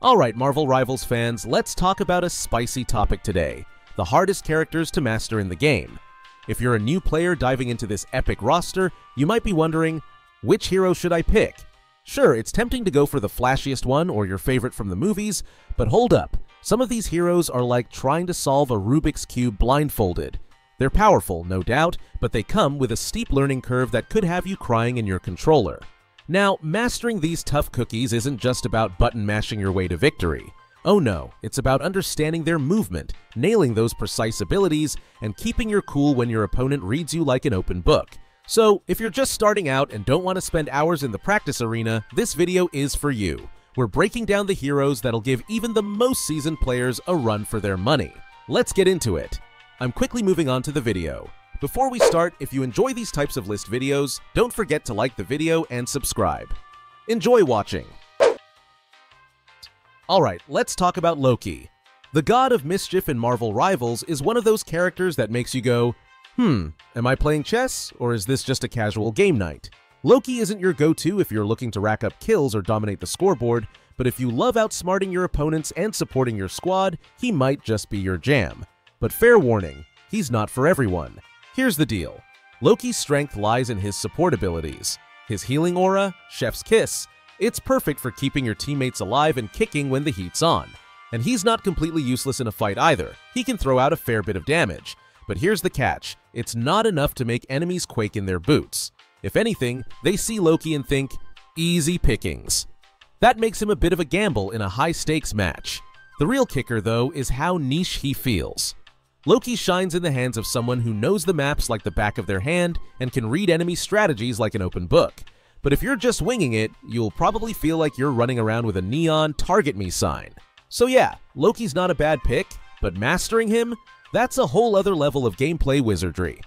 Alright, Marvel Rivals fans, let's talk about a spicy topic today: the hardest characters to master in the game. If you're a new player diving into this epic roster, you might be wondering, which hero should I pick? Sure, it's tempting to go for the flashiest one or your favorite from the movies, but hold up. Some of these heroes are like trying to solve a Rubik's Cube blindfolded. They're powerful, no doubt, but they come with a steep learning curve that could have you crying in your controller. Now, mastering these tough cookies isn't just about button mashing your way to victory. Oh no, it's about understanding their movement, nailing those precise abilities, and keeping your cool when your opponent reads you like an open book. So, if you're just starting out and don't want to spend hours in the practice arena, this video is for you. We're breaking down the heroes that'll give even the most seasoned players a run for their money. Let's get into it. I'm quickly moving on to the video. Before we start, if you enjoy these types of list videos, don't forget to like the video and subscribe. Enjoy watching! Alright, let's talk about Loki. The god of mischief in Marvel Rivals is one of those characters that makes you go, am I playing chess, or is this just a casual game night? Loki isn't your go-to if you're looking to rack up kills or dominate the scoreboard, but if you love outsmarting your opponents and supporting your squad, he might just be your jam. But fair warning, he's not for everyone. Here's the deal. Loki's strength lies in his support abilities. His healing aura, Chef's Kiss, it's perfect for keeping your teammates alive and kicking when the heat's on. And he's not completely useless in a fight either. He can throw out a fair bit of damage. But here's the catch, it's not enough to make enemies quake in their boots. If anything, they see Loki and think, easy pickings. That makes him a bit of a gamble in a high-stakes match. The real kicker, though, is how niche he feels. Loki shines in the hands of someone who knows the maps like the back of their hand and can read enemy strategies like an open book. But if you're just winging it, you'll probably feel like you're running around with a neon "Target Me" sign. So yeah, Loki's not a bad pick, but mastering him? That's a whole other level of gameplay wizardry.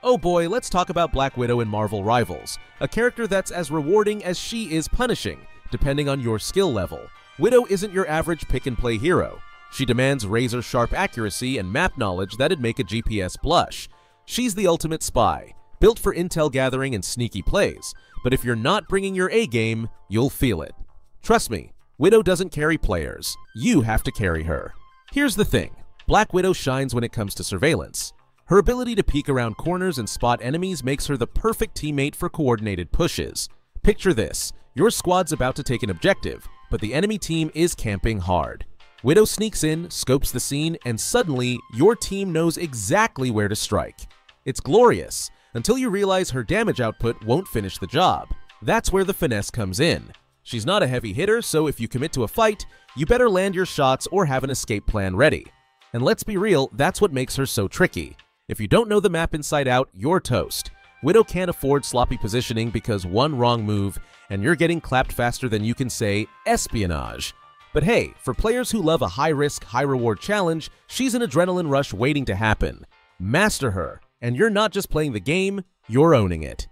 Oh boy, let's talk about Black Widow in Marvel Rivals, a character that's as rewarding as she is punishing, depending on your skill level. Widow isn't your average pick-and-play hero. She demands razor-sharp accuracy and map knowledge that'd make a GPS blush. She's the ultimate spy, built for intel gathering and sneaky plays, but if you're not bringing your A-game, you'll feel it. Trust me, Widow doesn't carry players. You have to carry her. Here's the thing, Black Widow shines when it comes to surveillance. Her ability to peek around corners and spot enemies makes her the perfect teammate for coordinated pushes. Picture this, your squad's about to take an objective, but the enemy team is camping hard. Widow sneaks in, scopes the scene, and suddenly, your team knows exactly where to strike. It's glorious, until you realize her damage output won't finish the job. That's where the finesse comes in. She's not a heavy hitter, so if you commit to a fight, you better land your shots or have an escape plan ready. And let's be real, that's what makes her so tricky. If you don't know the map inside out, you're toast. Widow can't afford sloppy positioning because one wrong move, and you're getting clapped faster than you can say espionage. But hey, for players who love a high-risk, high-reward challenge, she's an adrenaline rush waiting to happen. Master her, and you're not just playing the game, you're owning it.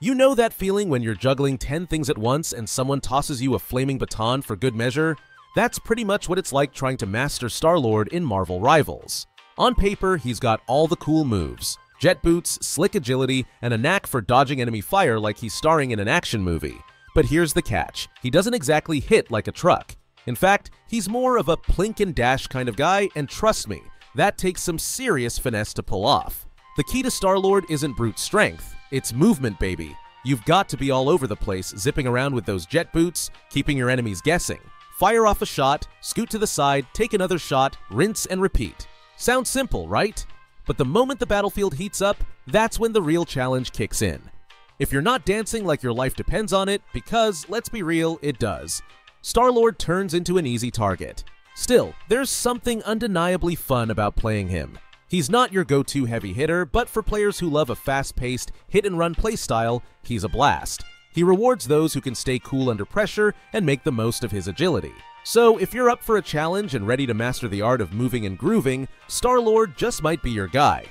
You know that feeling when you're juggling 10 things at once and someone tosses you a flaming baton for good measure? That's pretty much what it's like trying to master StarLord in Marvel Rivals. On paper, he's got all the cool moves. Jet boots, slick agility, and a knack for dodging enemy fire like he's starring in an action movie. But here's the catch, he doesn't exactly hit like a truck. In fact, he's more of a plink and dash kind of guy, and trust me, that takes some serious finesse to pull off. The key to StarLord isn't brute strength, it's movement, baby. You've got to be all over the place, zipping around with those jet boots, keeping your enemies guessing. Fire off a shot, scoot to the side, take another shot, rinse and repeat. Sounds simple, right? But the moment the battlefield heats up, that's when the real challenge kicks in. If you're not dancing like your life depends on it, because, let's be real, it does, StarLord turns into an easy target. Still, there's something undeniably fun about playing him. He's not your go-to heavy hitter, but for players who love a fast-paced, hit-and-run playstyle, he's a blast. He rewards those who can stay cool under pressure and make the most of his agility. So if you're up for a challenge and ready to master the art of moving and grooving, StarLord just might be your guy.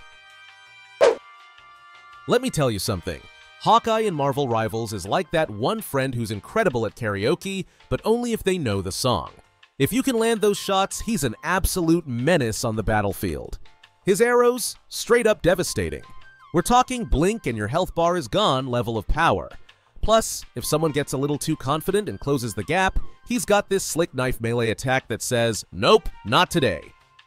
Let me tell you something. Hawkeye in Marvel Rivals is like that one friend who's incredible at karaoke, but only if they know the song. If you can land those shots, he's an absolute menace on the battlefield. His arrows? Straight up devastating. We're talking blink and your health bar is gone level of power. Plus, if someone gets a little too confident and closes the gap, he's got this slick knife melee attack that says, nope, not today.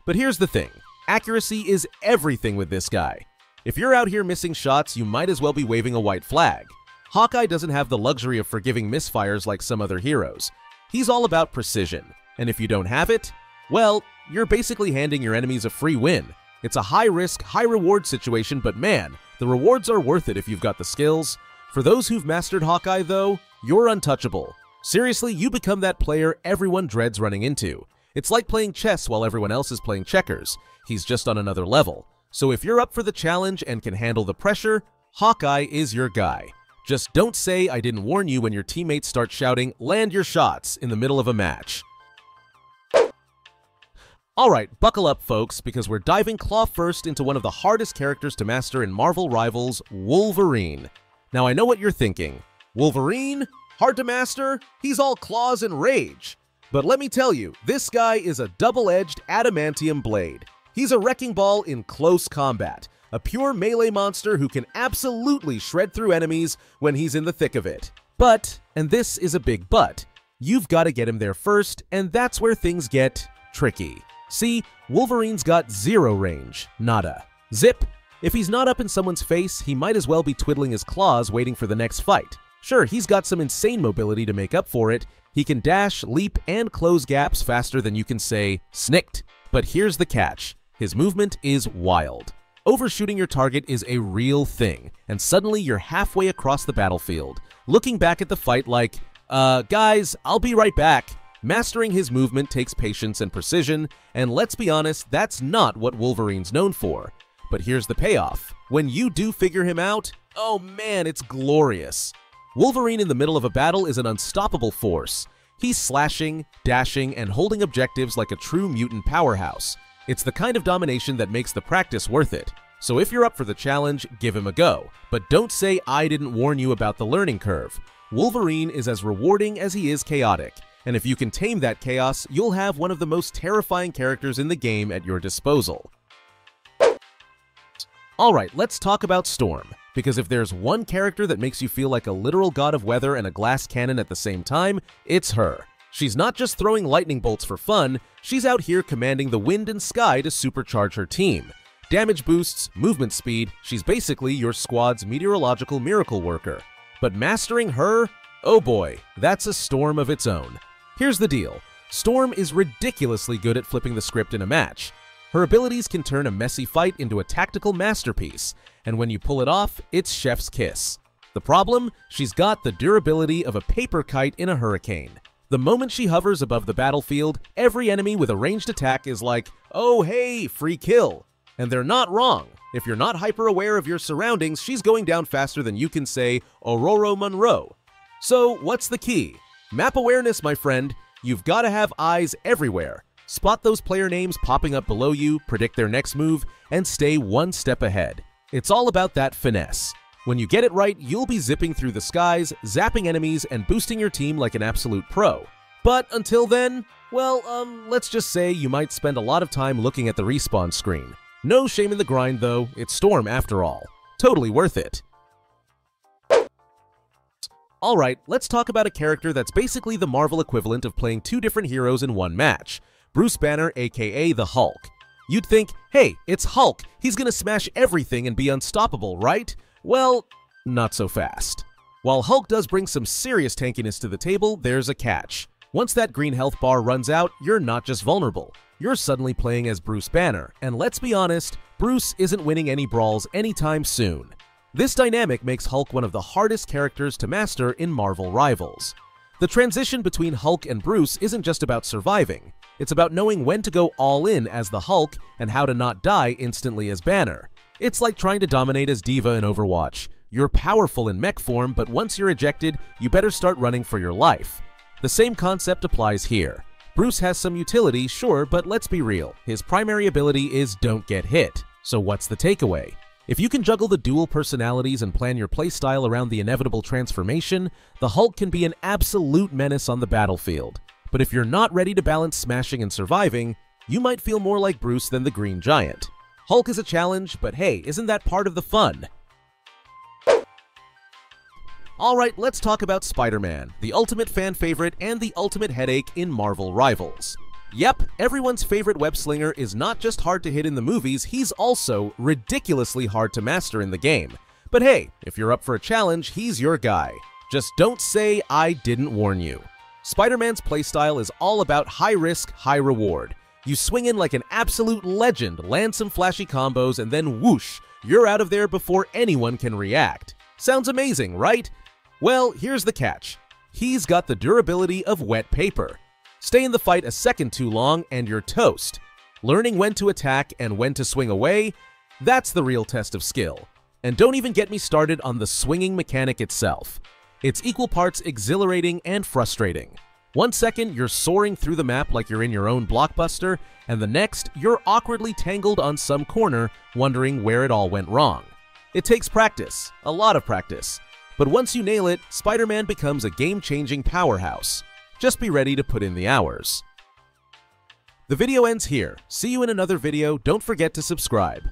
But here's the thing, accuracy is everything with this guy. If you're out here missing shots, you might as well be waving a white flag. Hawkeye doesn't have the luxury of forgiving misfires like some other heroes. He's all about precision, and if you don't have it, well, you're basically handing your enemies a free win. It's a high-risk, high-reward situation, but man, the rewards are worth it if you've got the skills. For those who've mastered Hawkeye, though, you're untouchable. Seriously, you become that player everyone dreads running into. It's like playing chess while everyone else is playing checkers. He's just on another level. So if you're up for the challenge and can handle the pressure, Hawkeye is your guy. Just don't say I didn't warn you when your teammates start shouting, "Land your shots," in the middle of a match. Alright, buckle up folks, because we're diving claw first into one of the hardest characters to master in Marvel Rivals, Wolverine. Now I know what you're thinking. Wolverine? Hard to master? He's all claws and rage. But let me tell you, this guy is a double-edged adamantium blade. He's a wrecking ball in close combat. A pure melee monster who can absolutely shred through enemies when he's in the thick of it. But, and this is a big but, you've got to get him there first, and that's where things get tricky. See, Wolverine's got zero range, nada. Zip! If he's not up in someone's face, he might as well be twiddling his claws waiting for the next fight. Sure, he's got some insane mobility to make up for it. He can dash, leap, and close gaps faster than you can say, snicked. But here's the catch. His movement is wild. Overshooting your target is a real thing, and suddenly you're halfway across the battlefield, looking back at the fight like, guys, I'll be right back. Mastering his movement takes patience and precision, and let's be honest, that's not what Wolverine's known for. But here's the payoff. When you do figure him out, oh man, it's glorious. Wolverine in the middle of a battle is an unstoppable force. He's slashing, dashing, and holding objectives like a true mutant powerhouse. It's the kind of domination that makes the practice worth it. So if you're up for the challenge, give him a go. But don't say I didn't warn you about the learning curve. Wolverine is as rewarding as he is chaotic, and if you can tame that chaos, you'll have one of the most terrifying characters in the game at your disposal. Alright, let's talk about Storm, because if there's one character that makes you feel like a literal god of weather and a glass cannon at the same time, it's her. She's not just throwing lightning bolts for fun, she's out here commanding the wind and sky to supercharge her team. Damage boosts, movement speed, she's basically your squad's meteorological miracle worker. But mastering her? Oh boy, that's a storm of its own. Here's the deal, Storm is ridiculously good at flipping the script in a match. Her abilities can turn a messy fight into a tactical masterpiece, and when you pull it off, it's chef's kiss. The problem? She's got the durability of a paper kite in a hurricane. The moment she hovers above the battlefield, every enemy with a ranged attack is like, oh hey, free kill. And they're not wrong. If you're not hyper-aware of your surroundings, she's going down faster than you can say, Aurora Monroe. So what's the key? Map awareness, my friend. You've got to have eyes everywhere. Spot those player names popping up below you, predict their next move, and stay one step ahead. It's all about that finesse. When you get it right, you'll be zipping through the skies, zapping enemies, and boosting your team like an absolute pro. But until then, well, let's just say you might spend a lot of time looking at the respawn screen. No shame in the grind though, it's Storm after all. Totally worth it. Alright, let's talk about a character that's basically the Marvel equivalent of playing two different heroes in one match. Bruce Banner, aka the Hulk. You'd think, hey, it's Hulk, he's gonna smash everything and be unstoppable, right? Well, not so fast. While Hulk does bring some serious tankiness to the table, there's a catch. Once that green health bar runs out, you're not just vulnerable. You're suddenly playing as Bruce Banner, and let's be honest, Bruce isn't winning any brawls anytime soon. This dynamic makes Hulk one of the hardest characters to master in Marvel Rivals. The transition between Hulk and Bruce isn't just about surviving, it's about knowing when to go all in as the Hulk and how to not die instantly as Banner. It's like trying to dominate as D.Va in Overwatch. You're powerful in mech form, but once you're ejected, you better start running for your life. The same concept applies here. Bruce has some utility, sure, but let's be real. His primary ability is don't get hit. So what's the takeaway? If you can juggle the dual personalities and plan your playstyle around the inevitable transformation, the Hulk can be an absolute menace on the battlefield. But if you're not ready to balance smashing and surviving, you might feel more like Bruce than the Green Giant. Hulk is a challenge, but hey, isn't that part of the fun? Alright, let's talk about Spider-Man, the ultimate fan favorite and the ultimate headache in Marvel Rivals. Yep, everyone's favorite web-slinger is not just hard to hit in the movies, he's also ridiculously hard to master in the game. But hey, if you're up for a challenge, he's your guy. Just don't say I didn't warn you. Spider-Man's playstyle is all about high risk, high reward. You swing in like an absolute legend, land some flashy combos, and then whoosh, you're out of there before anyone can react. Sounds amazing, right? Well, here's the catch. He's got the durability of wet paper. Stay in the fight a second too long and you're toast. Learning when to attack and when to swing away, that's the real test of skill. And don't even get me started on the swinging mechanic itself. It's equal parts exhilarating and frustrating. 1 second, you're soaring through the map like you're in your own blockbuster, and the next, you're awkwardly tangled on some corner, wondering where it all went wrong. It takes practice, a lot of practice. But once you nail it, Spider-Man becomes a game-changing powerhouse. Just be ready to put in the hours. The video ends here. See you in another video. Don't forget to subscribe.